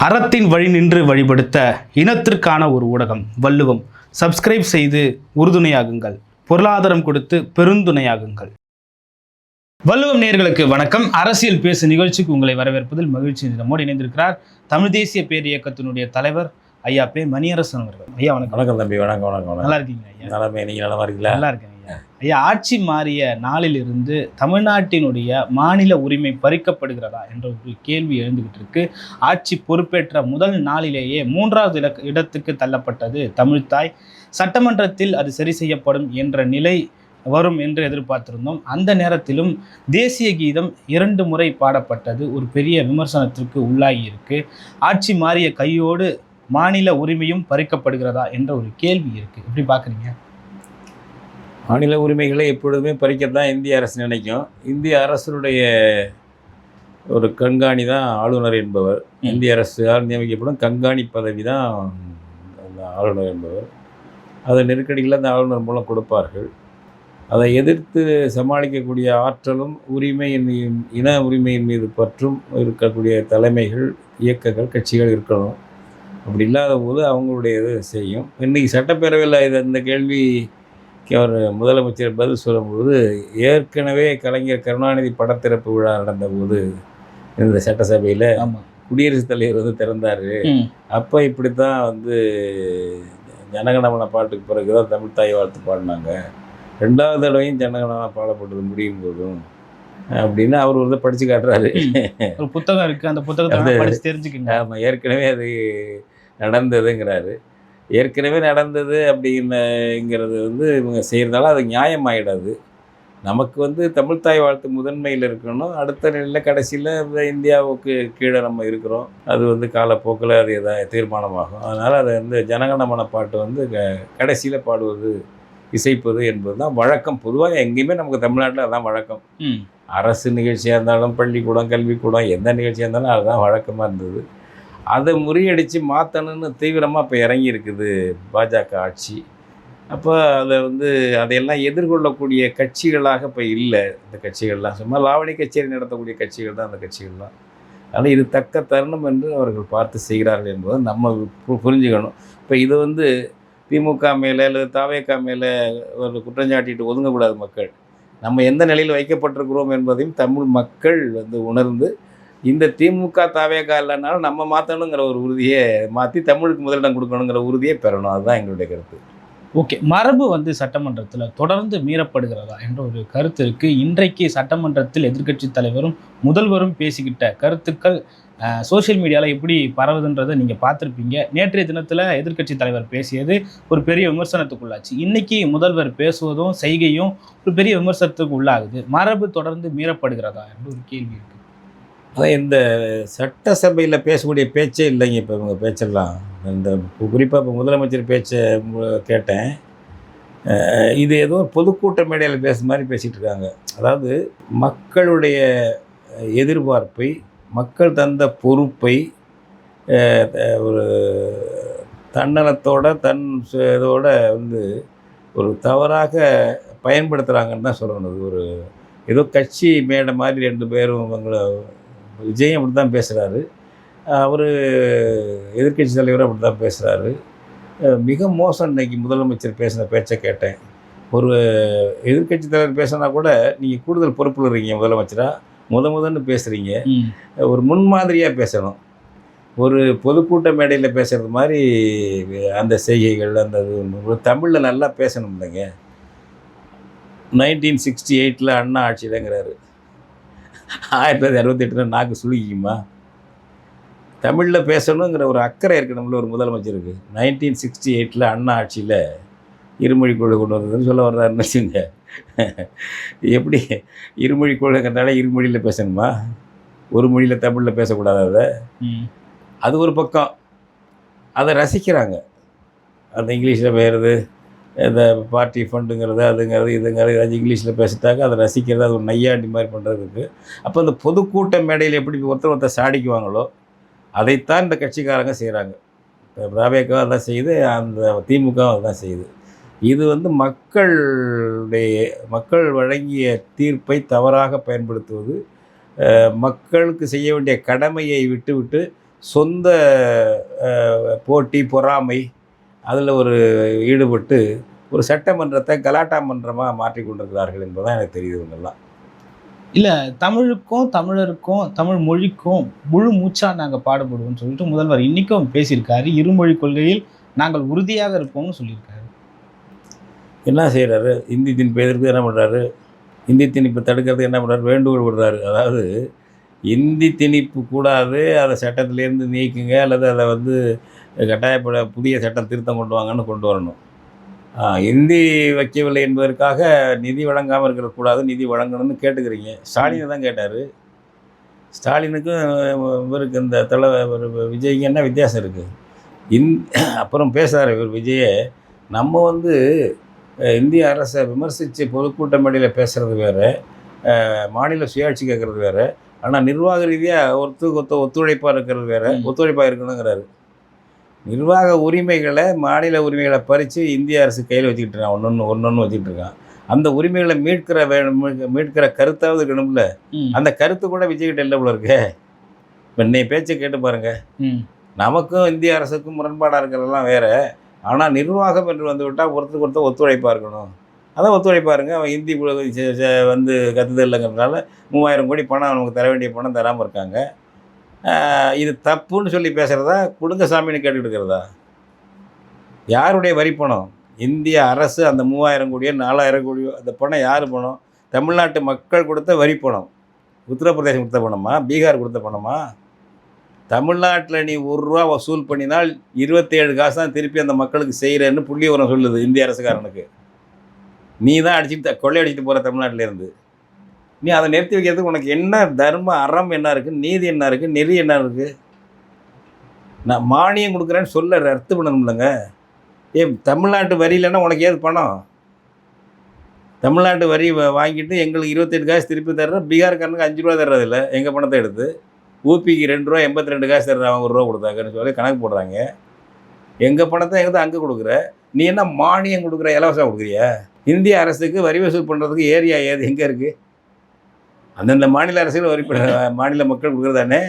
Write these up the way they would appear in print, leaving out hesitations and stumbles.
அறத்தின் வழி நின்று வழிபடுத்த இனத்திற்கான ஒரு ஊடகம் வள்ளுவம். சப்ஸ்கிரைப் செய்து உறுதுணையாகுங்கள், பொருளாதாரம் கொடுத்து பெருந்துணையாகுங்கள். வள்ளுவம் நேயர்களுக்கு வணக்கம். அரசியல் பேசு நிகழ்ச்சிக்கு உங்களை வரவேற்பதில் மகிழ்ச்சி. நம்மோடு இணைந்திருக்கிறார் தமிழ் தேசிய பேரியக்கத்தினுடைய தலைவர் ஐயா பே மணியரசன் அவர்கள். ஐயா வணக்கம். வணக்கம் தம்பி. வணக்கம் வணக்கம். நல்லா இருக்கீங்க ஐயா? நலமே, நீங்க நலமா இருக்கீங்களா? நல்லா இருக்கேன் ஐயா. ஐயா, ஆட்சி மாறிய நாளிலிருந்து தமிழ்நாட்டினுடைய மாநில உரிமை பறிக்கப்படுகிறதா என்ற ஒரு கேள்வி எழுந்துகிட்டு இருக்கு. ஆட்சி பொறுப்பேற்ற முதல் நாளிலேயே 3வது இடத்துக்கு தள்ளப்பட்டது தமிழ்தாய். சட்டமன்றத்தில் அது சரி செய்யப்படும் என்ற நிலை வரும் என்று எதிர்பார்த்திருந்தோம். அந்த நேரத்திலும் தேசிய கீதம் 2 முறை பாடப்பட்டது ஒரு பெரிய விமர்சனத்திற்கு உள்ளாகி இருக்கு. ஆட்சி மாறிய கையோடு மாநில உரிமையும் பறிக்கப்படுகிறதா என்ற ஒரு கேள்வி இருக்கு. எப்படி பார்க்குறீங்க? மாநில உரிமைகளை எப்பொழுதுமே பறிக்கத்தான் இந்திய அரசு நினைக்கும். இந்திய அரசுடைய ஒரு கண்காணி தான் ஆளுநர் என்பவர். இந்திய அரசால் நியமிக்கப்படும் கண்காணி பதவி தான் அந்த ஆளுநர் என்பவர். அதை நெருக்கடிகளில் அந்த ஆளுநர் மூலம் கொடுப்பார்கள். அதை எதிர்த்து சமாளிக்கக்கூடிய ஆற்றலும் இன உரிமையின் மீது பற்றும் இருக்கக்கூடிய தலைமைகள், இயக்கங்கள், கட்சிகள் இருக்கணும். அப்படி இல்லாத போது அவங்களுடைய இது செய்யும். இன்றைக்கி சட்டப்பேரவையில் இந்த கேள்விக்கு அவர் முதலமைச்சர் பதில் சொல்லும்போது, ஏற்கனவே கலைஞர் கருணாநிதி படத்திறப்பு விழா நடந்தபோது இந்த சட்டசபையில் குடியரசுத் தலைவர் திறந்தார். அப்போ இப்படித்தான் ஜனகணமன பாட்டுக்கு பிறகு தான் தமிழ்தாய் வாழ்த்து பாடினாங்க. 2வது தடவையும் ஜனகணமன பாடப்பட்டது முடியும் போதும் அப்படின்னு அவர் படித்து காட்டுறாரு. ஒரு புத்தகம் இருக்குது, அந்த புத்தகத்தை படித்து தெரிஞ்சுக்கங்க. ஆமாம், ஏற்கனவே அது நடந்ததுங்கிறாரு. ஏற்கனவே நடந்தது அப்படிங்கிறது இவங்க செய்கிறதால அது நியாயமாகிடாது. நமக்கு தமிழ்தாய் வாழ்த்து முதன்மையில் இருக்கணும். அடுத்த நிலையில் கடைசியில் இந்தியாவுக்கு கீழே நம்ம இருக்கிறோம். அது காலப்போக்கில் அது எதாவது தீர்மானமாகும். அதனால் அதை ஜனகணமன பாட்டு கடைசியில் பாடுவது, இசைப்பது என்பது தான் வழக்கம். பொதுவாக எங்கேயுமே நமக்கு தமிழ்நாட்டில் அதுதான் வழக்கம். அரசு நிகழ்ச்சியாக இருந்தாலும், பள்ளிக்கூடம், கல்விக்கூடம், எந்த நிகழ்ச்சியாக இருந்தாலும் அதுதான் வழக்கமாக இருந்தது. அதை முறியடித்து மாற்றணும்னு தீவிரமாக இப்போ இறங்கி இருக்குது பாஜக ஆட்சி. அப்போ அதையெல்லாம் எதிர்கொள்ளக்கூடிய கட்சிகளாக இப்போ இல்லை. இந்த கட்சிகள்லாம் சும்மா லாவணி கச்சேரி நடத்தக்கூடிய கட்சிகள் தான் அந்த கட்சிகள்லாம். ஆனால் இது தக்க தருணம் என்று அவர்கள் பார்த்து செய்கிறார்கள் என்பதை நம்ம புரிஞ்சுக்கணும். இப்போ இது திமுக மேலே அல்லது தாவேகா மேலே ஒரு குற்றஞ்சாட்டிட்டு ஒதுங்கக்கூடாது மக்கள். நம்ம எந்த நிலையில் வைக்கப்பட்டிருக்கிறோம் என்பதையும் தமிழ் மக்கள் உணர்ந்து, இந்த திமுக தாவேகா இல்லைனாலும் நம்ம மாற்றணுங்கிற ஒரு உறுதியை மாற்றி தமிழுக்கு முதலிடம் கொடுக்கணுங்கிற உறுதியை பெறணும். அதுதான் எங்களுடைய கருத்து. ஓகே, மரபு தொடர்ந்து தொடர்ந்து மீறப்படுகிறதா என்ற ஒரு கருத்து இருக்குது. இன்றைக்கு சட்டமன்றத்தில் எதிர்க்கட்சி தலைவரும் முதல்வரும் பேசிக்கிட்ட கருத்துக்கள் சோஷியல் மீடியாவில் எப்படி பரவுதுன்றதை நீங்கள் பார்த்துருப்பீங்க. நேற்றைய தினத்தில் எதிர்க்கட்சி தலைவர் பேசியது ஒரு பெரிய விமர்சனத்துக்குள்ளாச்சு. இன்றைக்கி முதல்வர் பேசுவதும் செய்கையும் ஒரு பெரிய விமர்சனத்துக்கு உள்ளாகுது. மரபு தொடர்ந்து மீறப்படுகிறதா என்ற ஒரு கேள்வி இருக்குது. அதான் இந்த சட்டசபையில் பேசக்கூடிய பேச்சே இல்லைங்க. இப்போ இவங்க பேச்செல்லாம் குறிப்பாக இப்போ முதலமைச்சர் பேச்சை கேட்டேன். இது ஏதோ பொதுக்கூட்ட மேடையில் பேசுகிற மாதிரி பேசிகிட்டு இருக்காங்க. அதாவது மக்களுடைய எதிர்பார்ப்பை, மக்கள் தந்த பொறுப்பை ஒரு தன்னலத்தோட இதோட ஒரு தவறாக பயன்படுத்துகிறாங்கன்னு தான் சொல்லணும். ஏதோ கட்சி மேடை மாதிரி 2 பேரும் விஜயம் அப்படி தான் பேசுகிறாரு, அவர் எதிர்க்கட்சி தலைவர் அப்படி தான் பேசுகிறாரு. மிக மோசம். இன்றைக்கி முதலமைச்சர் பேசின பேச்சை கேட்டேன். ஒரு எதிர்க்கட்சி தலைவர் பேசினா கூட நீங்கள் கூடுதல் பொறுப்பில் இருக்கீங்க, முதலமைச்சராக முதன்னு பேசுகிறீங்க. ஒரு முன்மாதிரியாக பேசணும். ஒரு பொதுக்கூட்ட மேடையில் பேசுகிறது மாதிரி அந்த செய்கைகள், ஒரு தமிழில் நல்லா பேசணும் இல்லைங்க. 1968 அண்ணா ஆட்சியிலங்கிறாரு. 1968 நாக்கு சுழுகிக்குமா? தமிழில் பேசணுங்கிற ஒரு அக்கறை இருக்கணும்ல ஒரு முதலமைச்சருக்கு. 1968 அண்ணா ஆட்சியில் இருமொழி கொள்கை கொண்டு வந்ததுன்னு சொல்ல வர்றாருன்னு வச்சுங்க. எப்படி இருமொழி கொள்கைங்கிறதால இருமொழியில் பேசணுமா? ஒரு மொழியில் தமிழில் பேசக்கூடாது. அது ஒரு பக்கம். அதை ரசிக்கிறாங்க. அந்த இங்கிலீஷில் பேசுறது, இந்த பார்ட்டி ஃபண்டுங்கிறது, இதுங்கிறது ஏதாச்சும் இங்கிலீஷில் பேசிட்டாங்க, அதை ரசிக்கிறது, அது ஒரு நையாண்டி மாதிரி பண்ணுறதுக்கு. அப்போ இந்த பொதுக்கூட்ட மேடையில் எப்படி ஒருத்தர் சாடிக்குவாங்களோ அதைத்தான் இந்த கட்சிக்காரங்க செய்கிறாங்க. இப்போ தாவேகா அதான் செய்யுது, அந்த திமுக அதுதான் செய்யுது. இது மக்கள் வழங்கிய தீர்ப்பை தவறாக பயன்படுத்துவது, மக்களுக்கு செய்ய வேண்டிய கடமையை விட்டுவிட்டு சொந்த போட்டி பொறாமை அதில் ஒரு ஈடுபட்டு ஒரு சட்டமன்றத்தை கலாட்டா மன்றமாக மாற்றி கொண்டிருக்கிறார்கள் என்பதுதான் எனக்கு தெரியுது இவங்கெல்லாம். இல்லை, தமிழுக்கும் தமிழருக்கும் தமிழ் மொழிக்கும் முழு மூச்சாக நாங்கள் பாடுபடுவோம்னு சொல்லிட்டு முதல்வர் இன்னைக்கும் பேசியிருக்காரு. இருமொழி கொள்கையில் நாங்கள் உறுதியாக இருப்போம்னு சொல்லியிருக்காரு. என்ன செய்கிறாரு? இந்தி திணிப்பு எதிர்த்து என்ன பண்ணுறாரு? இந்தி திணிப்பு தடுக்கிறதுக்கு என்ன பண்ணுறாரு? வேண்டுகோள் விடுறாரு. அதாவது இந்தி திணிப்பு கூடாது, அதை சட்டத்திலேருந்து நீக்குங்க, அல்லது அதை வந்து கட்டாயப்பட புதிய சட்டம் திருத்தம் கொண்டு வாங்கன்னு கொண்டு வரணும். இந்தி வைக்கவில்லை என்பதற்காக நிதி வழங்காமல் இருக்கக்கூடாது, நிதி வழங்கணும்னு கேட்டுக்கிறீங்க. ஸ்டாலினை தான் கேட்டார். ஸ்டாலினுக்கும் இவருக்கு இந்த விஜய்க்கு என்ன வித்தியாசம் இருக்குது? அப்புறம் பேசுகிறார் இவர் விஜயை, நம்ம வந்து இந்திய அரசை விமர்சித்து பொதுக்கூட்ட மேடையில் பேசுகிறது வேறு, மாநில சுயாட்சி கேட்குறது வேறு, ஆனால் நிர்வாக ரீதியாக ஒத்துழைப்பாக இருக்கிறது வேறு, ஒத்துழைப்பாக இருக்கணுங்கிறாரு. நிர்வாக உரிமைகளை, மாநில உரிமைகளை பறித்து இந்திய அரசு கையில் வச்சுக்கிட்டு இருக்கான், ஒன்று வச்சுக்கிட்டு இருக்கான். அந்த உரிமைகளை மீட்கிற கருத்தாவது இருக்கணும்ல. அந்த கருத்து கூட விஜய்கிட்ட இல்லை போல இருக்கு. இப்போ இன்னைய பேச்சை கேட்டு பாருங்கள். நமக்கும் இந்திய அரசுக்கும் முரண்பாடாக இருக்கிறதெல்லாம் வேறு, ஆனால் நிர்வாகம் என்று வந்து விட்டால் ஒருத்தருக்கு ஒத்துழைப்பாக இருக்கணும். அதான் ஒத்துழைப்பாக இருங்க. அவன் ஹிந்தி வந்து கற்றுதல் இல்லைங்கிறதுனால 3000 கோடி பணம் நமக்கு தர வேண்டிய பணம் தராமல் இருக்காங்க. இது தப்புன்னு சொல்லி பேசுகிறதா, கொடுங்க சாமின்னு கேட்டுக்கிட்டு இருக்கிறதா? யாருடைய வரி பணம்? இந்திய அரசு அந்த 3000 கோடியோ 4000 கோடியோ அந்த பணம் யார் பணம்? தமிழ்நாட்டு மக்கள் கொடுத்த வரி பணம். உத்தரப்பிரதேசம் கொடுத்த பணமா? பீகார் கொடுத்த பணமா? தமிழ்நாட்டில் நீ ₹1 வசூல் பண்ணினால் 27 காசு தான் திருப்பி அந்த மக்களுக்கு செய்கிறேன்னு புள்ளி உரம் சொல்லுது இந்திய அரசுக்காரனுக்கு. நீ தான் அடிச்சுட்டு கொள்ளையடிச்சிட்டு போகிற தமிழ்நாட்டிலேருந்து. நீ அதை நிறுத்தி வைக்கிறதுக்கு உனக்கு என்ன தர்ம அறம் என்ன இருக்குது, நீதி என்ன இருக்குது, நெறி என்ன இருக்குது? நான் மானியம் கொடுக்குறேன்னு சொல்ல ரத்து பண்ணணும்லங்க. தமிழ்நாட்டு வரி இல்லைன்னா உனக்கு ஏது பணம்? தமிழ்நாட்டு வரி வாங்கிட்டு எங்களுக்கு 28 காசு திருப்பி தர்ற, பீகார்காரனுக்கு ₹5 தர்றதில்ல எங்கள் பணத்தை எடுத்து. ஊபிக்கு ₹2 82 காசு தர்ற, அவன் ₹1 கொடுத்தாங்கன்னு சொல்லி கணக்கு போடுறாங்க. எங்கள் பணத்தை எங்கே அங்கே கொடுக்குற? நீ என்ன மானியம் கொடுக்குற, இலவசம் கொடுக்குறியா? இந்திய அரசுக்கு வரி வசூல் பண்ணுறதுக்கு ஏரியா ஏது எங்கே இருக்குது? அந்தந்த மாநில அரசுகள் வரி மாநில மக்கள் கொடுக்குறதானே.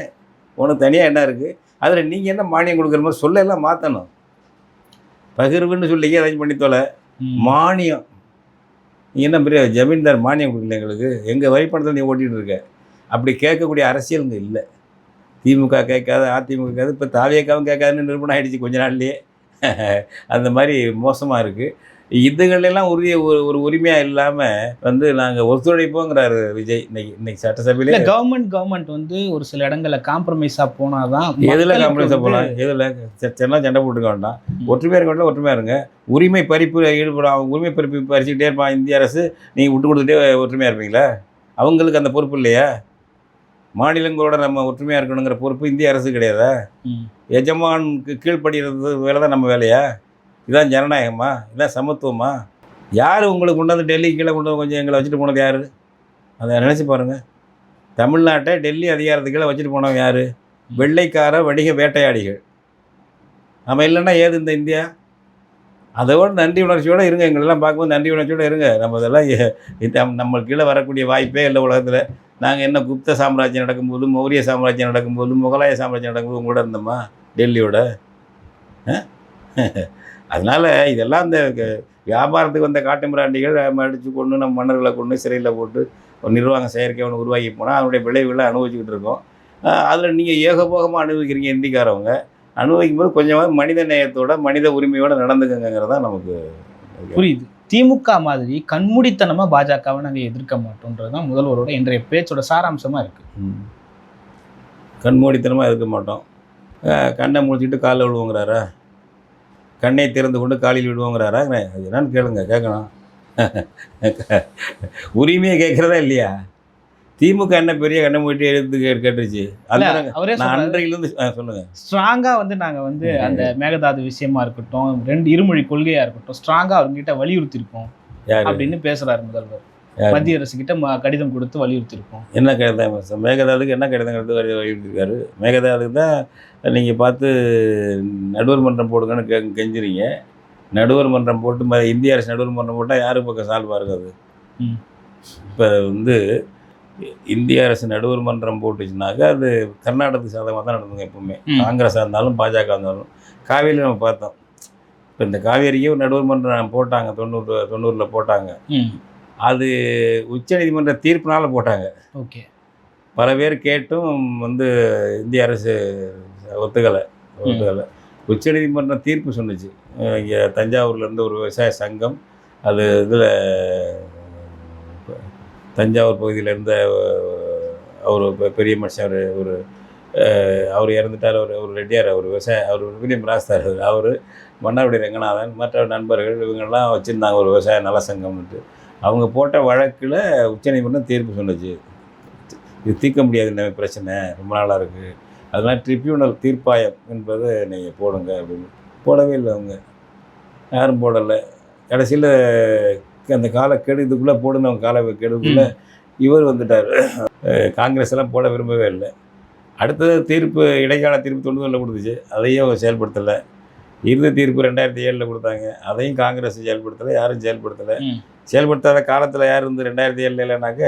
உனக்கு தனியாக என்ன இருக்குது? அதில் நீங்கள் என்ன மானியம் கொடுக்குற மாதிரி சொல்ல எல்லாம் மாற்றணும். பகிர்வுன்னு சொல்லிங்க, அரேஞ்ச் பண்ணி தொலை. மானியம் நீ என்ன பெரிய ஜமீன்தார் மானியம் கொடுக்கல எங்களுக்கு? எங்கள் வரி பணத்தில் நீ ஓட்டிகிட்டு இருக்க. அப்படி கேட்கக்கூடிய அரசியல் இங்கே இல்லை. திமுக கேட்காது, அதிமுக கேட்காது, இப்போ தாவியக்காவும் கேட்காதுன்னு நிரூபணம் ஆகிடுச்சு கொஞ்ச நாள்லேயே. அந்த மாதிரி மோசமாக இருக்குது. இதுகளெல்லாம் ஒரு உரிமையாக இல்லாமல் வந்து நாங்கள் ஒத்துழைப்போங்கிறாரு விஜய். இன்னைக்கு சட்டசபையிலே கவர்மெண்ட் வந்து ஒரு சில இடங்களில் காம்ப்ரமைஸாக போனால் தான். எதில் காம்ப்ரமைஸாக போகலாம்? எதில் சண்டை போட்டுக்க வேண்டாம். ஒற்றுமையாக இருக்க வேண்டாம், ஒற்றுமையாக இருங்க. உரிமை பறிப்பு ஈடுபடும். அவங்க உரிமை பறிப்பு பறிச்சுக்கிட்டே இருப்பான் இந்திய அரசு. நீங்கள் விட்டு கொடுத்துட்டே ஒற்றுமையாக இருப்பீங்களா? அவங்களுக்கு அந்த பொறுப்பு இல்லையா? மாநிலங்களோட நம்ம ஒற்றுமையாக இருக்கணுங்கிற பொறுப்பு இந்திய அரசு கிடையாதா? எஜமானுக்கு கீழ்ப்படுகிறது வேலை தான் நம்ம வேலையா? இதான் ஜனநாயகமா? இதான் சமத்துவமா? யார் உங்களுக்கு கொண்டு வந்து டெல்லி கீழே கொண்டு வந்து கொஞ்சம் எங்களை வச்சுட்டு போனது யார்? அதை நினச்சி பாருங்கள். தமிழ்நாட்டை டெல்லி அதிகாரத்துக்கு கீழே வச்சுட்டு போனவங்க யார்? வெள்ளைக்கார வணிக வேட்டையாடிகள். நம்ம இல்லைன்னா ஏது இந்த இந்தியா? அதோட நன்றி உணர்ச்சியோடு இருங்க. எங்களெல்லாம் பார்க்கும்போது நன்றி உணர்ச்சியோடு இருங்க. நம்ம இதெல்லாம் நம்மளுக்கு கீழே வரக்கூடிய வாய்ப்பே இல்லை உலகத்தில். நாங்கள் என்ன குப்த சாம்ராஜ்யம் நடக்கும்போது, மௌரிய சாம்ராஜ்யம் நடக்கும்போது, முகலாய சாம்ராஜ்யம் நடக்கும்போது உங்களோட இருந்தோமா டெல்லியோட? அதனால் இதெல்லாம் இந்த வியாபாரத்துக்கு வந்த காட்டு மிராண்டிகள் அடித்து கொண்டு நம்ம மன்னர்களை கொண்டு சிறையில் போட்டு ஒரு நிர்வாகம் செயற்கை ஒன்று உருவாக்கி போனால் அதனுடைய விளைவுகளை அனுபவிச்சுக்கிட்டு இருக்கோம். அதில் நீங்கள் ஏகபோகமாக அனுபவிக்கிறீங்க இந்திக்காரவங்க. அனுபவிக்கும் போது கொஞ்சமாக மனித நேயத்தோட மனித உரிமையோடு நடந்துக்கங்கிறதா நமக்கு புரியுது. திமுக மாதிரி கண்மூடித்தனமாக பாஜகவை நாங்கள் எதிர்க்க மாட்டோன்றது தான் முதல்வரோட இன்றைய பேச்சோட சாராம்சமாக இருக்குது. கண்மூடித்தனமாக எதிர்க்க மாட்டோம். கண்ணை முடிச்சுட்டு காலில் விழுவோங்கிறாரா? கண்ணை திறந்து கொண்டு காலில் விடுவோங்கிறாரா? அது என்னன்னு கேட்கணும். உரிமையை கேட்குறதா இல்லையா? திமுக என்ன பெரிய கண்ணை மூட்டி எடுத்து கேட்டுருச்சு. அன்றையிலிருந்து சொல்லுங்கள். ஸ்ட்ராங்காக வந்து நாங்கள் வந்து அந்த மேகதாது விஷயமா இருக்கட்டும், 2 இருமொழி கொள்கையாக இருக்கட்டும், ஸ்ட்ராங்காக அவங்ககிட்ட வலியுறுத்திருக்கோம் அப்படின்னு பேசுகிறாரு முதல்வர். மத்திய அரசு கிட்ட கடிதம் கொடுத்து வலியுறுத்திருக்கோம். என்ன கடிதம்? மேகதாதுக்கு என்ன கடிதம் கொடுத்து வலியுறுத்திருக்காரு? மேகதாதுக்கு தான் நீங்கள் பார்த்து நடுவர் மன்றம் போடுங்கன்னு கெஞ்சுறீங்க. நடுவர் மன்றம் போட்டு இந்திய அரசு நடுவர் மன்றம் போட்டால் யாருக்கு பக்கம் சால்வாக இருக்காது? இப்போ வந்து இந்திய அரசு நடுவர் மன்றம் போட்டுச்சுனாக்கா அது கர்நாடகத்துக்கு சாதகமாக தான் நடந்துங்க எப்பவுமே. காங்கிரஸாக இருந்தாலும் பாஜக இருந்தாலும். காவேரியில் நம்ம பார்த்தோம். இப்போ இந்த காவேரியே ஒரு நடுவர் மன்றம் போட்டாங்க, 90 போட்டாங்க. அது உச்சநீதிமன்ற தீர்ப்புனால போட்டாங்க. ஓகே. பல பேர் கேட்டும் வந்து இந்திய அரசு ஒத்துக்கலை. உச்சநீதிமன்றம் தீர்ப்பு சொன்னுச்சு. இங்கே தஞ்சாவூர்லேருந்து ஒரு விவசாய சங்கம், அது இதில் தஞ்சாவூர் பகுதியில் இருந்த அவர் பெரிய மனுஷன், அவர் இறந்துட்டார். அவர் ரெட்டியார், அவர் அவர் வில்லியம் ராஸ்தார், அவர் மன்னார்குடி ரங்கநாதன், மற்ற நண்பர்கள் இவங்கெல்லாம் வச்சுருந்தாங்க ஒரு விவசாய நல சங்கம்னுட்டு. அவங்க போட்ட வழக்கில் உச்சநீதிமன்றம் தீர்ப்பு சொன்னுச்சு, இது தீர்க்க முடியாது பிரச்சனை, ரொம்ப நாளாக இருக்குது, அதனால் ட்ரிபியூனல் தீர்ப்பாயம் என்பது நீங்கள் போடுங்க அப்படின்னு. போடவே இல்லை, அவங்க யாரும் போடலை. கடைசியில் அந்த காலக்கெடு இதுக்குள்ளே போடுங்க, அவங்க காலக்கெடுக்குள்ளே இவர் வந்துட்டார். காங்கிரஸ் எல்லாம் போட விரும்பவே இல்லை. அடுத்தது தீர்ப்பு, இடைக்கால தீர்ப்பு 90 கொடுத்துச்சு, அதையும் செயல்படுத்தலை. இறுதி தீர்ப்பு 2007 கொடுத்தாங்க, அதையும் காங்கிரஸ் செயல்படுத்தலை, யாரும் செயல்படுத்தலை. செயல்படுத்தாத காலத்தில் யார் இருந்து 2007 இல்லைனாக்க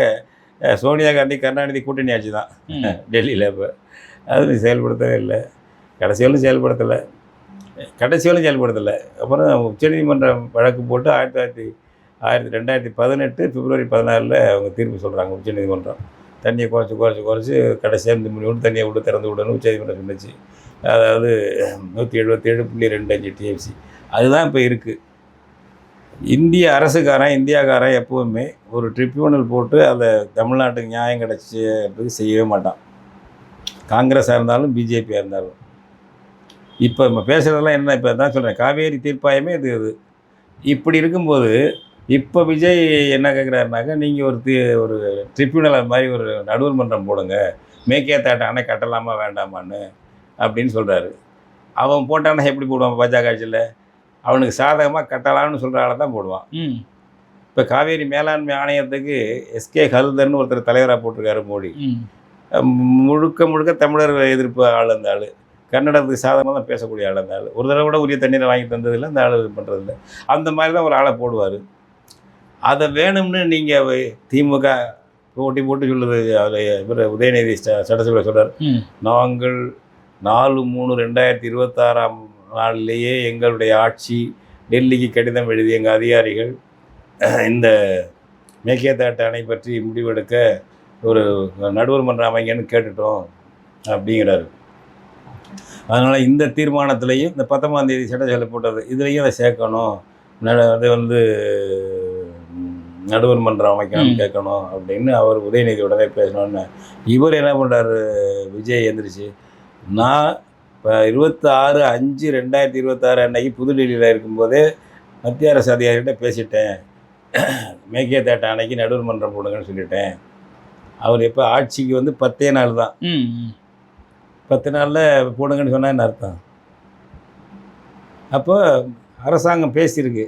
சோனியா காந்தி கருணாநிதி கூட்டணி ஆட்சி தான் டெல்லியில். இப்போ அது செயல்படுத்தவே இல்லை, கடைசி வரையும் செயல்படுத்தலை. அப்புறம் உச்சநீதிமன்றம் வழக்கு போட்டு 2018 பிப்ரவரி 16 அவங்க தீர்ப்பு சொல்கிறாங்க. உச்சநீதிமன்றம் தண்ணியை குறைச்சி கடைசியாக இந்த முடிவு தண்ணியை விட்டு திறந்து விடணும் உச்சநீதிமன்றம் சொன்னிச்சு. அதாவது 177.25 டிஎம்சி அதுதான் இப்போ இருக்குது. இந்தியாக்காரன் எப்போவுமே ஒரு ட்ரிபியூனல் போட்டு அதை தமிழ்நாட்டுக்கு நியாயம் கிடச்சின்றதுக்கு செய்யவே மாட்டான், காங்கிரஸாக இருந்தாலும் பிஜேபியாக இருந்தாலும். இப்போ நம்ம பேசுகிறதெல்லாம் என்ன, இப்போ தான் சொல்கிறேன், காவேரி தீர்ப்பாயமே இது. இப்படி இருக்கும்போது இப்போ விஜய் என்ன கேட்குறாருனாக்கா, நீங்கள் ஒரு ட்ரிபியூனல் அது மாதிரி ஒரு நடுவர் மன்றம் போடுங்க, மேகேதாட்டு அணை கட்டலாமா வேண்டாமான்னு அப்படின்னு சொல்கிறாரு. அவன் போட்டான்னா எப்படி போடுவான்? பாஜக ஆட்சியில் அவனுக்கு சாதகமாக கட்டலாம்னு சொல்கிற ஆளை தான் போடுவான். இப்போ காவேரி மேலாண்மை ஆணையத்துக்கு எஸ்கே ஹல்தர்னு ஒருத்தர் தலைவராக போட்டிருக்காரு மோடி. முழுக்க தமிழர் எதிர்ப்பு ஆள் அந்த ஆள், கன்னடத்துக்கு சாதகமாக தான் பேசக்கூடிய ஆள் அந்த ஆள். ஒரு தடவை கூட உரிய தண்ணீரை வாங்கி தந்ததில்லை அந்த ஆள், இது பண்ணுறதில்ல. அந்த மாதிரி தான் ஒரு ஆளை போடுவார். அதை வேணும்னு நீங்கள் திமுக போட்டு சொல்லுது. அதில் இவர் உதயநிதி சட்டசபையில் சொல்கிறார், நாங்கள் 4/3/2026 எங்களுடைய ஆட்சி டெல்லிக்கு கடிதம் எழுதி எங்கள் அதிகாரிகள் இந்த மேகேதாட்டு அணை பற்றி முடிவெடுக்க ஒரு நடுவர் மன்றம் அமைங்கன்னு கேட்டுட்டோம் அப்படிங்கிறாரு. அதனால் இந்த தீர்மானத்திலையும் இந்த 19ஆம் தேதி சட்டசபையில் போட்டது இதுலேயும் அதை சேர்க்கணும், அது வந்து நடுவர் மன்றம் அமைக்கணும்னு கேட்கணும் அப்படின்னு அவர் உதயநிதி உடனே பேசணுன்னு. இவர் என்ன பண்ணுறாரு, விஜய் எந்திரிச்சு, நான் இப்போ 26/5/2026 அன்னைக்கு புதுடெல்லியில் இருக்கும்போதே மத்திய அரசு அதிகாரிகிட்ட பேசிட்டேன், மேகேதாட்டு அன்னைக்கு நடுவர் மன்றம் போடுங்கன்னு சொல்லிட்டேன். அவர் எப்போ ஆட்சிக்கு வந்து 10 நாள் தான், 10 நாளில் போடுங்கன்னு சொன்னால் என்ன அர்த்தம்? அப்போ அரசாங்கம் பேசியிருக்கு,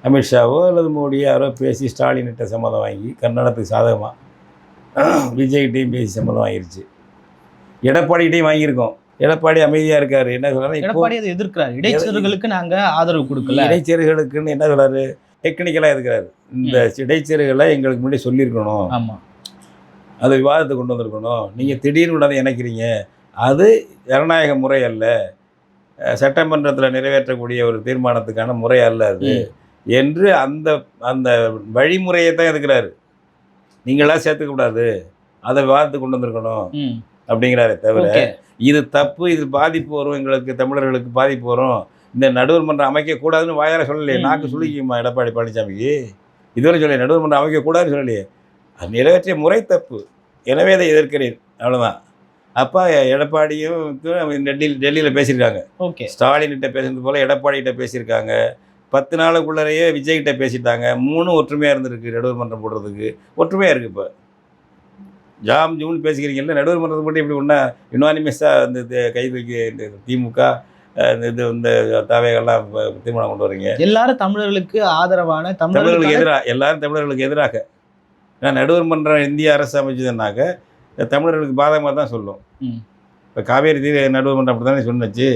அமித்ஷாவோ அல்லது மோடியோ யாரோ பேசி ஸ்டாலின்கிட்ட சம்மதம் வாங்கி கர்நாடகத்துக்கு சாதகமாக விஜய்கிட்டையும் பேசி சம்மதம் வாங்கிருச்சு. எடப்பாடிகிட்டையும் வாங்கியிருக்கோம். எடப்பாடி அமைதியாக இருக்கார். என்ன சொல்கிறாரு, எடப்பாடி அதை எதிர்க்கிறார். இடைச்சேர்களுக்கு நாங்கள் ஆதரவு கொடுக்கல, இடைச்சேர்களுக்குன்னு என்ன சொல்கிறாரு, டெக்னிக்கலாக இருக்கிறாரு. இந்த இடைச்சேர்களை எங்களுக்கு முன்னாடி சொல்லியிருக்கணும், ஆமாம், அது விவாதத்தை கொண்டு வந்திருக்கணும். நீங்கள் திடீர்னு விடாத இணைக்கிறீங்க, அது ஜனநாயக முறை அல்ல, சட்டமன்றத்தில் நிறைவேற்றக்கூடிய ஒரு தீர்மானத்துக்கான முறை அல்ல அது என்று அந்த அந்த வழிமுறையை தான் எதுக்கிறாரு. நீங்களாம் சேர்த்துக்கூடாது, அதை விவாதத்துக்கு கொண்டு வந்திருக்கணும் அப்படிங்கிறாரே தவிர, இது தப்பு, இது பாதிப்பு வரும், எங்களுக்கு தமிழர்களுக்கு பாதிப்பு வரும், இந்த நடுவர் மன்றம் அமைக்கக்கூடாதுன்னு வாயால் சொல்லலையே. நாக்கு சொல்லிக்குமா எடப்பாடி பழனிசாமிக்கு? இதுவரை சொல்லலையே, நடுவர் மன்றம் அமைக்கக்கூடாதுன்னு சொல்லலையே. அது நிறைவேற்றிய முறை தப்பு, எனவே அதை எதிர்க்கிறேன், அவ்வளோதான். அப்போ எடப்பாடியும் டெல்லியில் பேசியிருக்காங்க, ஸ்டாலின்கிட்ட பேசுறது போல் எடப்பாடிகிட்ட பேசியிருக்காங்க. 10 நாளுக்குள்ளரையே விஜய்கிட்ட பேசிட்டாங்க. 3 ஒற்றுமையாக இருந்திருக்கு, நடுவர் மன்றம் போடுறதுக்கு ஒற்றுமையாக இருக்குது. இப்போ ஜாம் ஜூன் பேசிக்கிறீங்கல்ல, நடுவர் மன்றத்தை மட்டும் இப்படி ஒன்றா யுனானிமஸாக இந்த கைதுக்கு இந்த திமுக இந்த தாவைகள்லாம் தீர்மானம் கொண்டு வரீங்க. எல்லாரும் தமிழர்களுக்கு ஆதரவான, தமிழர்களுக்கு எதிராக, எல்லாரும் தமிழர்களுக்கு எதிராக. ஏன்னா நடுவர் மன்றம் இந்திய அரசு அமைச்சதுனாக்க தமிழர்களுக்கு பாதகமாக தான் சொல்லும். இப்போ காவேரி நடுவர் மன்றம் அப்படி தானே சொன்னிச்சு.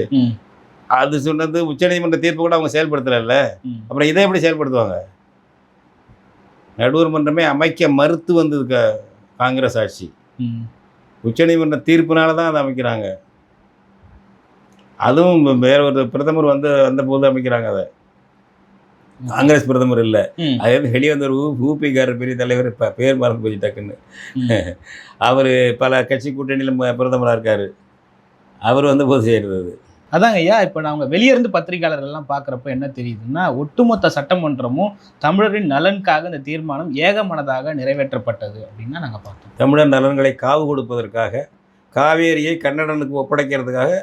அது சொன்னது உச்சநீதிமன்ற தீர்ப்பு கூட அவங்க செயல்படுத்தலைல்ல, அப்புறம் இதை எப்படி செயல்படுத்துவாங்க? நடுவர் மன்றமே அமைக்க மறுத்து வந்தது காங்கிரஸ் ஆட்சி. ம். உச்சநீதிமன்ற தீர்ப்பினால தான் அதை அமைக்கிறாங்க. அதுவும் வேற ஒரு பிரதமர் வந்தபோது அமைக்கிறாங்க அதை. காங்கிரஸ் பிரதமர் இல்லை. ம். அது வந்து வெளியே வந்த ஒரு ஊபிக்காரர் பெரிய தலைவர், இப்போ பேர் மறந்து போய் டக்குன்னு. ம். அவர் பல கட்சி கூட்டணியில் பிரதமராக இருக்கார். அவர் வந்தபோது செய்கிறது அது. அதாங்க ஐயா, இப்போ நாங்கள் வெளியே இருந்து பத்திரிகையாளர்கள் எல்லாம் பார்க்குறப்ப என்ன தெரியுதுன்னா, ஒட்டுமொத்த சட்டமன்றமும் தமிழரின் நலனுக்காக இந்த தீர்மானம் ஏகமனதாக நிறைவேற்றப்பட்டது அப்படின்னு நாங்கள் பார்த்தோம். தமிழர் நலன்களை காவு கொடுப்பதற்காக, காவேரியை கன்னடனுக்கு ஒப்படைக்கிறதுக்காக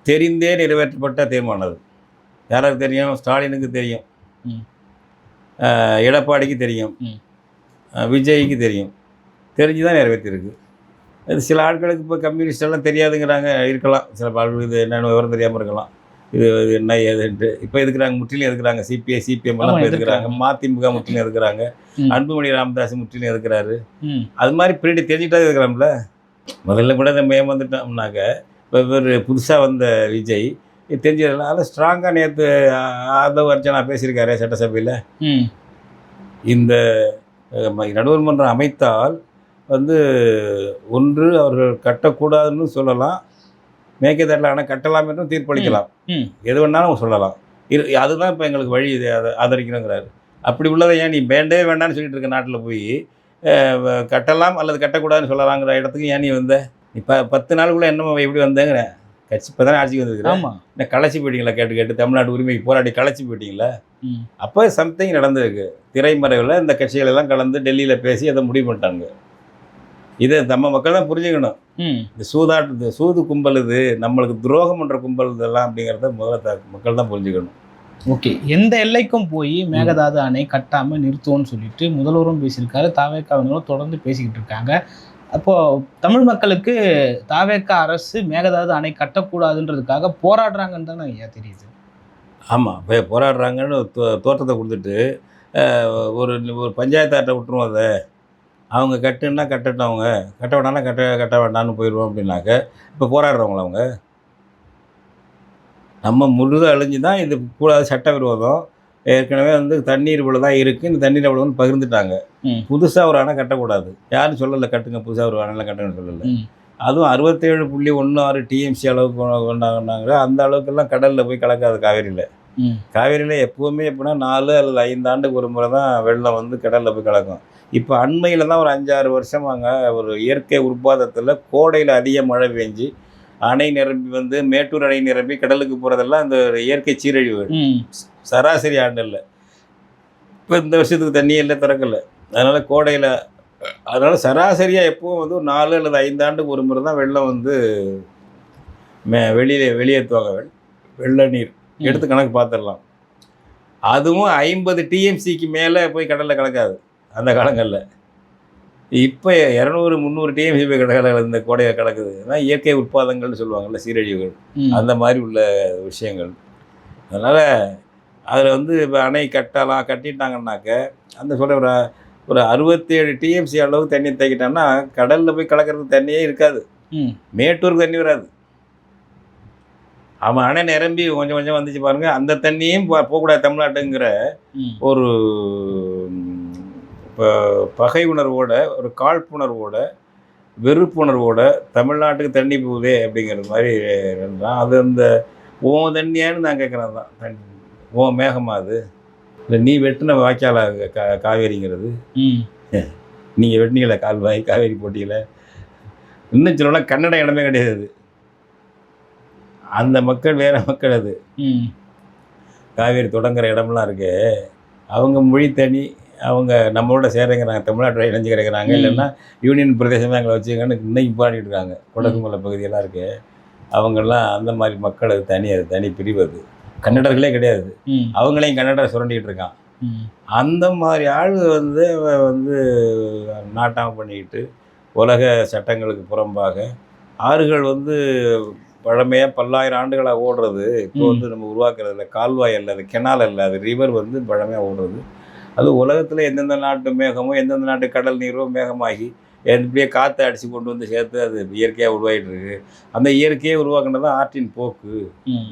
தெரிந்தே நிறைவேற்றப்பட்ட தீர்மானம் அது. யாருக்கு தெரியும்? ஸ்டாலினுக்கு தெரியும், ம். எடப்பாடிக்கு தெரியும், ம். விஜய்க்கு தெரியும். தெரிஞ்சு தான் நிறைவேற்றிருக்கு. இது சில ஆட்களுக்கு இப்போ கம்யூனிஸ்ட் எல்லாம் தெரியாதுங்கிறாங்க. இருக்கலாம், சில ஆட்களுக்கு இது என்னென்னு விவரம் தெரியாமல் இருக்கலாம். இது என்ன ஏதுன்ட்டு இப்போ எதுக்குறாங்க, முற்றிலும் எதுக்குறாங்க. சிபிஐ சிபிஎம் எல்லாம் இப்போ எதுக்குறாங்க, மதிமுக முற்றிலும் எதுக்குறாங்க, அன்புமணி ராமதாஸ் முற்றிலும் எதுக்குறாரு. அது மாதிரி பின்னாடி தெரிஞ்சுக்கிட்டே இருக்கிறாம்ல. முதல்ல கூட நம்ம ஏமாந்துட்டோம்னாக்க, இப்போ இவர் புதுசாக வந்த விஜய் தெரிஞ்சதுனால ஸ்ட்ராங்காக நேற்று ஆதவ் அர்ச்சனா பேசியிருக்காரு சட்டசபையில். இந்த நடுவர் மன்றம் அமைத்தால் வந்து ஒன்று அவர்கள் கட்டக்கூடாதுன்னு சொல்லலாம், மேற்கேதாட்டில் ஆனால் கட்டலாம் என்றும் தீர்ப்பளிக்கலாம். எது வேணாலும் சொல்லலாம். அதுதான் இப்போ எங்களுக்கு வழி, இது அதை ஆதரிக்கணுங்கிறாரு. அப்படி உள்ளதை ஏன் நீ வேண்டவே வேண்டாம்னு சொல்லிட்டு இருக்க நாட்டில் போய் கட்டலாம் அல்லது கட்டக்கூடாதுன்னு சொல்லலாங்கிற இடத்துக்கு ஏன் நீ வந்த? இப்போ 10 நாளுக்குள்ளே என்னமோ எப்படி வந்தேங்கிற? கட்சி இப்போ தானே ஆட்சிக்கு வந்துருக்குறேன். என்ன களைச்சி போயிட்டீங்களா? கேட்டு தமிழ்நாட்டு உரிமைக்கு போராடி களைச்சி போயிட்டீங்களா? அப்போ சம்திங் நடந்திருக்கு. திரைமறைவில் இந்த கட்சிகள் எல்லாம் கலந்து டெல்லியில் பேசி அதை முடிவு பண்ணிட்டாங்க. இதை நம்ம மக்கள் தான் புரிஞ்சுக்கணும். இந்த சூது கும்பல், இது நம்மளுக்கு துரோகம் பண்ணுற கும்பல் இதெல்லாம் அப்படிங்கிறத முதல்ல மக்கள் தான் புரிஞ்சுக்கணும். ஓகே, எந்த எல்லைக்கும் போய் மேகதாது அணை கட்டாமல் நிறுத்துவோன்னு சொல்லிட்டு முதல்வரும் பேசியிருக்காரு, தாவேக்காவினரும் தொடர்ந்து பேசிக்கிட்டு இருக்காங்க. அப்போது தமிழ் மக்களுக்கு தாவேக்கா அரசு மேகதாது அணை கட்டக்கூடாதுன்றதுக்காக போராடுறாங்கன்னு தானே ஐயா தெரியுது. ஆமாம், போராடுறாங்கன்னு தோற்றத்தை கொடுத்துட்டு ஒரு பஞ்சாயத்தாட்டை விட்டுருவோம். அதை அவங்க கட்டுன்னா கட்டட்டும், அவங்க கட்ட வேண்டாம்னா கட்ட வேண்டாம்னு போயிடுவோம் அப்படின்னாக்க இப்போ போராடுறவங்கள அவங்க நம்ம முழுதாக அழிஞ்சு தான் இது கூடாது, சட்டவிரோதம். ஏற்கனவே வந்து தண்ணீர் இவ்வளோ தான் இருக்குது, இந்த தண்ணீர் அவ்வளோன்னு பகிர்ந்துட்டாங்க. புதுசாக ஒரு அணை கட்டக்கூடாது, யாரும் சொல்லலை கட்டுங்க, புதுசாக ஒரு அணைலாம் கட்டணும்னு சொல்லலை. அதுவும் 67.16 டிஎம்சி அளவுக்கு கொண்டாங்க. அந்த அளவுக்குலாம் கடலில் போய் கலக்காது காவேரியில். காவேரியில் எப்போவுமே எப்படின்னா 4 அல்லது 5 ஆண்டுக்கு ஒரு முறை தான் வெள்ளம் வந்து கடலில் போய் கலக்கும். இப்போ அண்மையில் தான் ஒரு 5-6 வருஷமாங்க ஒரு இயற்கை உற்பத்தத்தில் கோடையில் அதிக மழை பெஞ்சு அணை நிரம்பி வந்து மேட்டூர் அணை நிரம்பி கடலுக்கு போகிறதெல்லாம் இந்த இயற்கை சீரழிவு. சராசரி ஆண்டில் இப்போ இந்த வருஷத்துக்கு தண்ணியே இல்லை, திறக்கலை. அதனால் கோடையில், அதனால் சராசரியாக எப்போவும் வந்து ஒரு 4 அல்லது 5 ஆண்டுக்கு ஒரு முறை தான் வெள்ளம் வந்து வெளியேற்றுவாங்க. வெள்ள நீர் எடுத்து கணக்கு பார்த்துடலாம். அதுவும் 50 டிஎம்சிக்கு மேலே போய் கடலில் கலக்காது அந்த காலங்களில். இப்போ 200-300 டிஎம்சி போய் கடலில் இந்த கோடையை கலக்குது. அதான் இயற்கை உட்பாதங்கள்னு சொல்லுவாங்கள்ல, சீரழிவுகள், அந்த மாதிரி உள்ள விஷயங்கள். அதனால் அதில் வந்து இப்போ அணை கட்டிட்டாங்கன்னாக்க அந்த சொல்கிற ஒரு 67 டிஎம்சி அளவுக்கு தண்ணி தேக்கிட்டாங்கன்னா கடலில் போய் கலக்கிறதுக்கு தண்ணியே இருக்காது, மேட்டூருக்கு தண்ணி வராது. அவன் அணை நிரம்பி கொஞ்சம் கொஞ்சம் வந்துச்சு பாருங்கள், அந்த தண்ணியும் போகக்கூடாது தமிழ்நாட்டுங்கிற ஒரு இப்போ பகை உணர்வோட, ஒரு காழ்ப்புணர்வோட, வெறுப்புணர்வோட தமிழ்நாட்டுக்கு தண்ணி போகுதே அப்படிங்கிறது மாதிரி தான். அது அந்த ஓ தண்ணியான்னு நான் கேட்குறேன் தான். தண்ணி ஓ மேகமா அது? இல்லை நீ வெட்டின வாய்க்கால காவேரிங்கிறது? நீங்கள் வெட்டினீங்களா கால்வாய் காவேரி போட்டியில்? இன்னும் சொல்லணும்னா கன்னட இடமே கிடையாது. அந்த மக்கள் வேறு மக்கள். அது காவேரி தொடங்குற இடம்லாம் இருக்கு, அவங்க மொழி தனி, அவங்க நம்மளோட சேரங்கிறாங்க, தமிழ்நாட்டோட இணைஞ்சு கிடைக்கிறாங்க. இல்லைன்னா யூனியன் பிரதேசமாக எங்களை வச்சுக்கன்னு இன்னைக்கு பாடிட்டு இருக்காங்க. கொடகுமலை பகுதியெல்லாம் இருக்கு, அவங்கெல்லாம் அந்த மாதிரி மக்கள். அது தனி பிரிவு. அது கன்னடர்களே கிடையாது, அவங்களையும் கன்னடர் சுரண்டிகிட்டு இருக்கான். அந்த மாதிரி ஆள் வந்து நாட்டம் பண்ணிக்கிட்டு உலக சட்டங்களுக்கு புறம்பாக ஆறுகள் வந்து பழமையாக பல்லாயிரம் ஆண்டுகளாக ஓடுறது. இப்போ வந்து நம்ம உருவாக்குறது இல்லை, கால்வாய் அல்ல, அது கெனால் அல்ல, அது ரிவர் வந்து பழமையாக ஓடுறது. அது உலகத்தில் எந்தெந்த நாட்டு மேகமோ எந்தெந்த நாட்டு கடல் நீரோ மேகமாகி எப்படியே காற்றை அடித்து கொண்டு வந்து சேர்த்து அது இயற்கையாக உருவாகிட்டு இருக்கு. அந்த இயற்கையை உருவாக்குனது தான் ஆற்றின் போக்கு.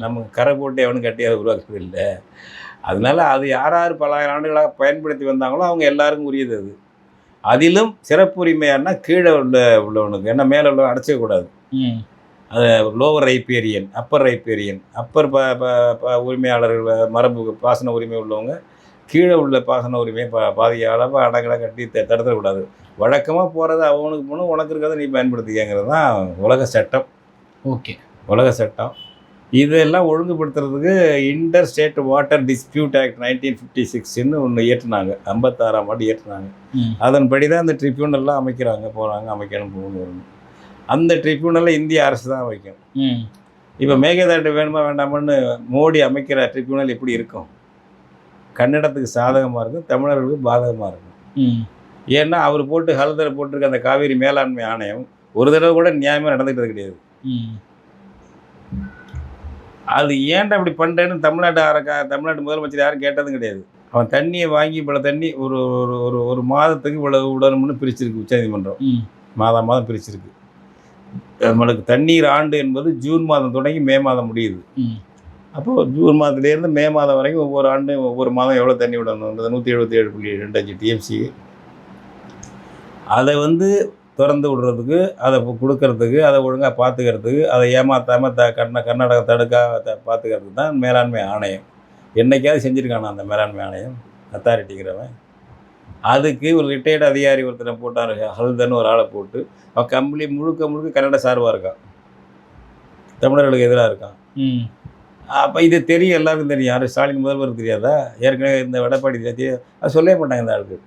நமக்கு கரை போட்டு எவனும் கட்டி அதை உருவாக்குறது இல்லை. அதனால அது யார் யார் பல ஆண்டுகளாக பயன்படுத்தி வந்தாங்களோ அவங்க எல்லாருக்கும் உரியது அது. அதிலும் சிறப்புரிமையானா கீழே உள்ளவனுக்கு, ஏன்னா மேலே உள்ள அடைச்சிக்கக்கூடாது. அது lower riparian, upper riparian, upper உரிமையாளர்கள், மரபு பாசன உரிமை உள்ளவங்க கீழே உள்ள பாசன உரிமையை பாதி அளவு அடங்களை கட்டி தடுத்துடக்கூடாது. வழக்கமாக போகிறது அவனுக்கு போகணும், உனக்கு இருக்கிறத நீ பயன்படுத்திக்கங்கிறது தான் உலக சட்டம். ஓகே, உலக சட்டம். இதெல்லாம் ஒழுங்குபடுத்துறதுக்கு inter state water dispute act 1956ன்னு ஒன்று இயற்றினாங்க. 56ஆம் ஆண்டு இயற்றினாங்க. அதன்படி தான் அந்த ட்ரிபியூனல்லாம் அமைக்கிறாங்க, போகிறாங்க, அமைக்கணும் போகணும். அந்த ட்ரிபியூனலை இந்திய அரசு தான் அமைக்கும். இப்போ மேகதாட்டு வேணுமா வேண்டாமான்னு மோடி அமைக்கிற ட்ரிபியூனல் எப்படி இருக்கும்? கன்னடத்துக்கு சாதகமாக இருக்கும், தமிழர்களுக்கு பாதகமாக இருக்கும். ஏன்னா அவர் ஹல்தர் போட்டிருக்க அந்த காவேரி மேலாண்மை ஆணையம் ஒரு தடவை கூட நியாயமாக நடந்துக்கிட்டது கிடையாது. அது ஏன்டா அப்படி பண்ணுறேன்னு தமிழ்நாட்டு முதலமைச்சர் யாரும் கேட்டதும் கிடையாது. அவன் தண்ணியை வாங்கி இவ்வளோ தண்ணி ஒரு ஒரு ஒரு மாதத்துக்கு இவ்வளவு விடணும்னு பிரிச்சிருக்கு உச்சநீதிமன்றம். மாதம் பிரிச்சிருக்கு. நம்மளுக்கு தண்ணீர் ஆண்டு என்பது ஜூன் மாதம் தொடங்கி மே மாதம் முடியுது. அப்போது ஜூன் மாதத்துலேருந்து மே மாதம் வரைக்கும் ஒவ்வொரு ஆண்டும் ஒவ்வொரு மாதம் எவ்வளோ தண்ணி விடணுன்றது 177.25 டிஎம்சி. அதை திறந்து விடுறதுக்கு, அதை கொடுக்கறதுக்கு, அதை ஒழுங்காக பார்த்துக்கிறதுக்கு, அதை ஏமாற்றாமல் கர்நாடகா பார்த்துக்கிறதுக்கு தான் மேலாண்மை ஆணையம். என்றைக்காவது செஞ்சுருக்கானா அந்த மேலாண்மை ஆணையம்? அத்தாரிட்டிங்கிறவன் அதுக்கு ஒரு ரிட்டையர்டு அதிகாரி ஒருத்தரை போட்டார், ஹல்தர்னு ஒரு ஆளை போட்டு. அவன் கம்பெனி முழுக்க கன்னட சார்பாக இருக்கான், தமிழர்களுக்கு எதிராக இருக்கான். அப்போ இது தெரியும், எல்லாருக்கும் தெரியும். யார் ஸ்டாலின் முதல்வர் தெரியாதா? ஏற்கனவே இந்த எடப்பாடி தெரியாது, அது சொல்லவே மாட்டாங்க இந்த ஆளுக்கு.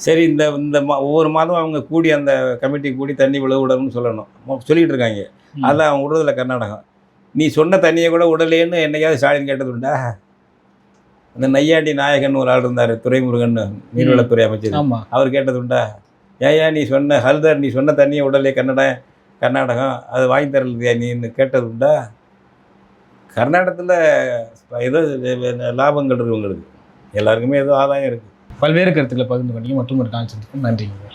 சரி, இந்த ஒவ்வொரு மாதம் அவங்க கூடி அந்த கமிட்டி கூடி தண்ணி விடணும்னு சொல்லிகிட்டு இருக்காங்க. அதான் அவங்க விடுறதில்ல கர்நாடகம். நீ சொன்ன தண்ணியை கூட விடலேன்னு என்னைக்காவது ஸ்டாலின் கேட்டது உண்டா? அந்த நையாண்டி நாயகன் ஒரு ஆள் இருந்தார், துரைமுருகன், நீர்வளத்துறை அமைச்சர். அவர் கேட்டது உண்டா? ஏன் நீ சொன்ன ஹல்தர், நீ சொன்ன தண்ணியை விடலே கர்நாடகம், அது வாங்கி தரலையா நீன்னு கேட்டது உண்டா? கர்நாடகத்தில் ஏதோ லாபங்கள் இருக்குது உங்களுக்கு, எல்லாருக்குமே ஏதோ ஆதாயம் இருக்குது. பல்வேறு கருத்துக்களை பகிர்ந்து கொண்டீங்க. மற்றும் ஒரு கால் சந்திக்கும். நன்றிங்க.